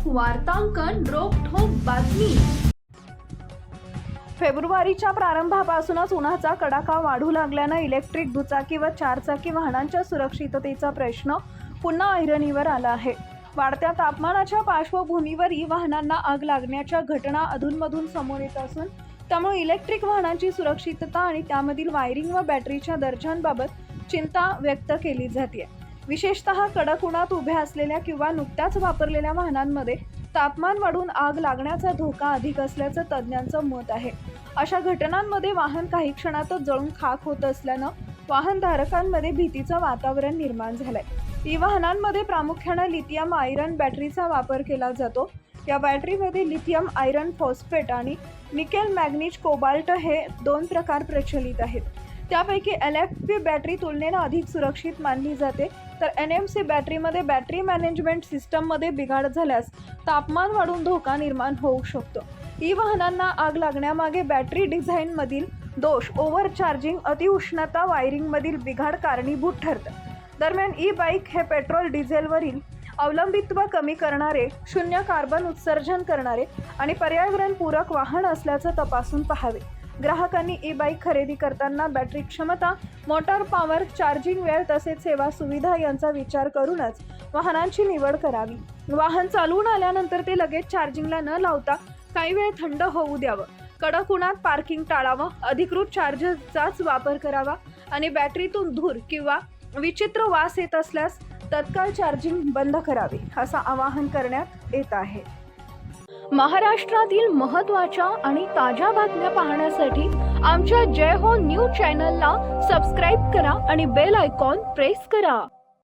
वार्तांकन रोखठोक बातमी। फेब्रुवारीच्या प्रारंभापासूनच उन्हाचा कडाका वाढू लागल्याने इलेक्ट्रिक दुचाकी व चारचाकी वाहनांच्या सुरक्षिततेचा प्रश्न पुन्हा ऐरणीवर आला आहे। वाढत्या तापमानाच्या पार्श्वभूमीवर वाहनांना आग लागण्याच्या घटना अधूनमधून समोर येत असून त्यामुळे इलेक्ट्रिक वाहनांची सुरक्षितता आणि त्यामधील वायरिंग व बॅटरीच्या दर्जांबाबत चिंता व्यक्त केली जाते। विशेषतः कडक उन्हात उभ्या असलेल्या किंवा नुकत्याच वापरलेल्या वाहनांमध्ये तापमान वाढून आग लागण्याचा धोका अधिक असल्याचं तज्ज्ञांचं मत आहे। अशा घटनांमध्ये वाहन काही क्षणातच जळून खाक होत असल्यानं वाहनधारकांमध्ये भीतीचं वातावरण निर्माण झालंय। ई वाहनांमध्ये प्रामुख्याने लिथियम आयर्न बॅटरीचा वापर केला जातो। या बॅटरीमध्ये लिथियम आयर्न फॉस्फेट आणि निकेल मॅग्नीज कोबाल्ट हे दोन प्रकार प्रचलित आहेत। त्यापैकी LFP बॅटरी तुलनेने अधिक सुरक्षित मानली जाते, तर NMC बॅटरीमध्ये बॅटरी मॅनेजमेंट सिस्टममध्ये बिघाड झाल्यास तापमान वाढून धोका निर्माण होऊ शकतो। ई वाहनांना आग लागण्यामागे बॅटरी डिझाईनमधील दोष, ओव्हर चार्जिंग, अतिउष्णता, वायरिंगमधील बिघाड कारणीभूत ठरतात। दरम्यान ई बाईक हे पेट्रोल डिझेलवरील अवलंबित्व कमी करणारे, शून्य कार्बन उत्सर्जन करणारे आणि पर्यावरणपूरक वाहन असल्याचं तपासून पाहावे। ग्राहकांनी ई बाईक खरेदी करताना बॅटरी क्षमता, मोटार पॉवर, चार्जिंग वेळ तसेच सेवा सुविधा यांचा विचार करूनच वाहनांची निवड करावी। वाहन चालवून आल्यानंतर ते लगेच चार्जिंगला न लावता काही वेळ थंड होऊ द्यावं। कडक उन्हात पार्किंग टाळावं, अधिकृत चार्जरचाच वापर करावा आणि बॅटरीतून धूर किंवा विचित्र वास येत असल्यास तत्काळ चार्जिंग बंद करावे, असं आवाहन करण्यात येत आहे। महाराष्ट्रातील महत्त्वाच्या आणि ताज्या बातम्या पाहण्यासाठी आमच्या जय हो न्यूज चॅनलला सबस्क्राईब करा आणि बेल आयकॉन प्रेस करा।